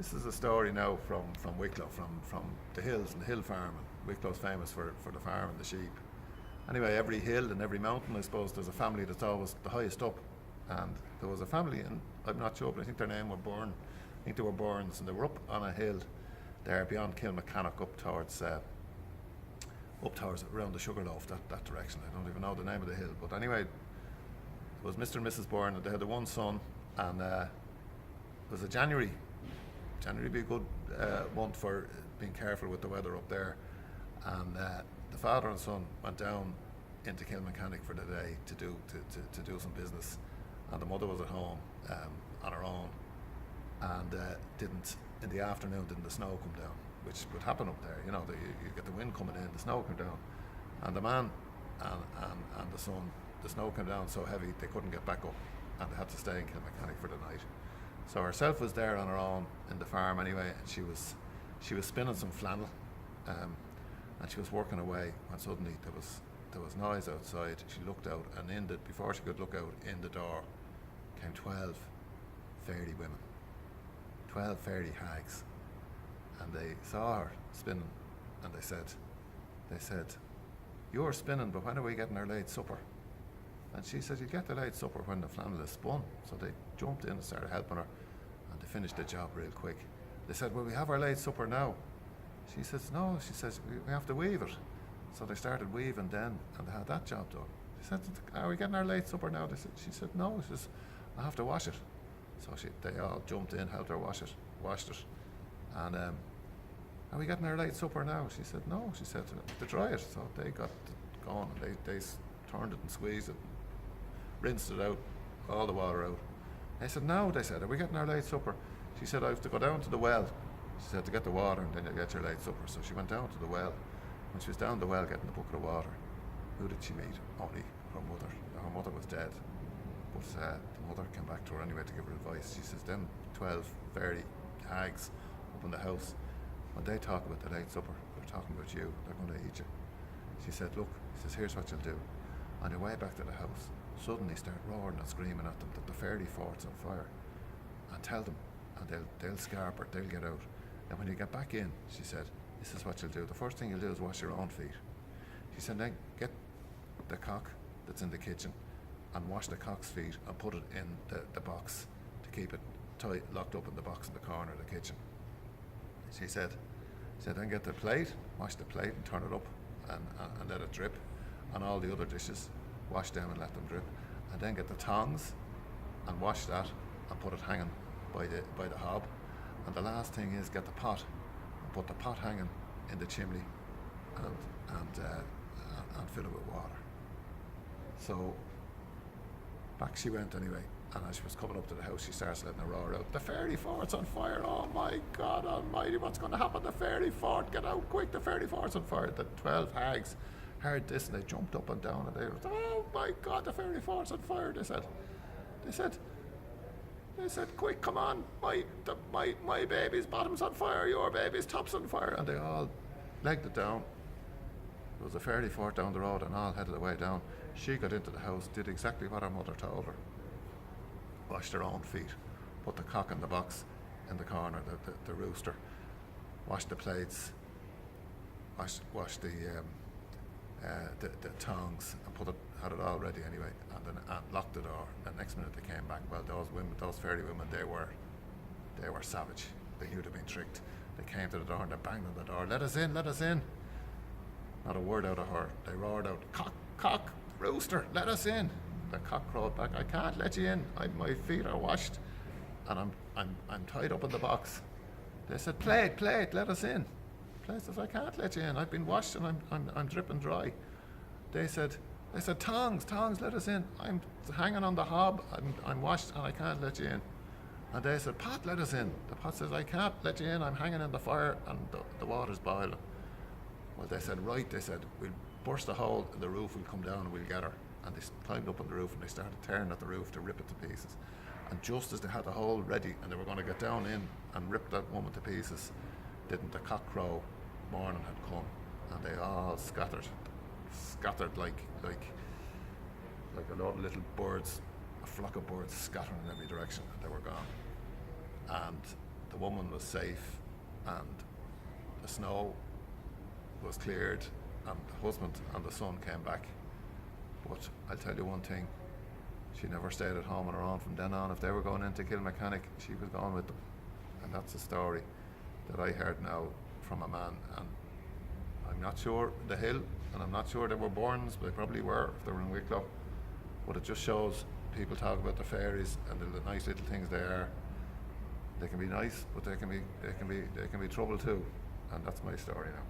This is a story now from Wicklow, from the hills and the hill farm. And Wicklow's famous for the farm and the sheep. Anyway, every hill and every mountain, I suppose, there's a family that's always the highest up. And there was a family, and I'm not sure, but I think their name were Byrne. I think they were Burns, and they were up on a hill there beyond Kilmachannock up towards around the Sugarloaf, that direction. I don't even know the name of the hill. But anyway, it was Mr. and Mrs. Byrne, and they had the one son, and it was a January. January would be a good month for being careful with the weather up there. And the father and son went down into Kilmachannock for the day to do some business, and the mother was at home on her own, and in the afternoon didn't the snow come down, which would happen up there. You know, you get the wind coming in, the snow came down, and the man and the son, the snow came down so heavy they couldn't get back up, and they had to stay in Kilmachannock for the night. So herself was there on her own in the farm anyway, and she was spinning some flannel, and she was working away when suddenly there was noise outside. She looked out, and before she could look out, in the door came 12 fairy women, 12 fairy hags, and they saw her spinning, and they said, "You're spinning, but when are we getting our late supper?" And she said, "You get the late supper when the flannel is spun." So they jumped in and started helping her, and they finished the job real quick. They said, "Well, we have our late supper now." She says, "No," she says, "we have to weave it." So they started weaving then, and they had that job done. She said, "Are we getting our late supper now?" She said, "No." She says, "I have to wash it." So they all jumped in, helped her washed it. And "Are we getting our late supper now?" She said, "No." She said, "To dry it." So they got it going, and they turned it and squeezed it, rinsed it out, all the water out. They said, "No," they said, "are we getting our late supper?" She said, "I have to go down to the well." She said, "To get the water, and then you'll get your late supper." So she went down to the well. When she was down the well getting the bucket of water, who did she meet? Only her mother. Her mother was dead. But the mother came back to her anyway to give her advice. She says, "Them 12 fairy hags up in the house, when they talk about the late supper, they're talking about you. They're going to eat you." She said, "Look," she says, "here's what you'll do. On your way back to the house, suddenly start roaring and screaming at them that the fairy fort's on fire, and tell them, and they'll scarp her, they'll get out. And when you get back in," she said, "this is what you'll do. The first thing you'll do is wash your own feet." She said, "Then get the cock that's in the kitchen and wash the cock's feet and put it in the box to keep it tight, locked up in the box in the corner of the kitchen." She said, "Then get the plate, wash the plate and turn it up and let it drip. And all the other dishes, wash them and let them drip. And then get the tongs and wash that and put it hanging by the hob. And the last thing is get the pot and put the pot hanging in the chimney and fill it with water." So back she went anyway, and as she was coming up to the house, she starts letting a roar out, "The fairy fort's on fire! Oh my God almighty, what's going to happen? The fairy fort, get out quick, the fairy fort's on fire." The 12 hags heard this, and they jumped up and down, and they were, "Oh my God, the fairy fort's on fire," they said, "Quick, come on, my baby's bottom's on fire, your baby's top's on fire." And they all legged it down. There was a fairy fort down the road, and all headed the way down. She got into the house, did exactly what her mother told her. Washed her own feet, put the cock in the box in the corner, the rooster, washed the plates, washed the tongs, and had it all ready anyway, and then locked the door. And the next minute they came back. Well, those fairy women, they were savage. They knew they'd been tricked. They came to the door and they banged on the door. Let us in, let us in." Not a word out of her. They roared out, cock, rooster, let us in." The cock crowed back, "I can't let you in. My feet are washed, and I'm tied up in the box." They said, plate, let us in." Plate says, "I can't let you in. I've been washed and I'm dripping dry." They said, tongs, let us in. "I'm hanging on the hob. I'm washed and I can't let you in." And they said, "Pot, let us in." The pot says, "I can't let you in. I'm hanging in the fire and the water's boiling." Well, they said, "Right," they said, "we'll burst a hole in the roof, we'll come down and we'll get her." And they climbed up on the roof and they started tearing at the roof to rip it to pieces. And just as they had the hole ready and they were going to get down in and rip that woman to pieces, didn't the cock crow? Morning had come, and they all scattered like a lot of little birds, a flock of birds scattering in every direction, and they were gone. And the woman was safe, and the snow was cleared, and the husband and the son came back. But I'll tell you one thing, she never stayed at home on her own from then on. If they were going into Kilmechanic, she was going with them. And that's a story that I heard now from a man. And I'm not sure the hill, and I'm not sure they were Burns, but they probably were if they were in Wicklow. But it just shows people talk about the fairies and the nice little things they are. They can be nice, but they can be trouble too. And that's my story now.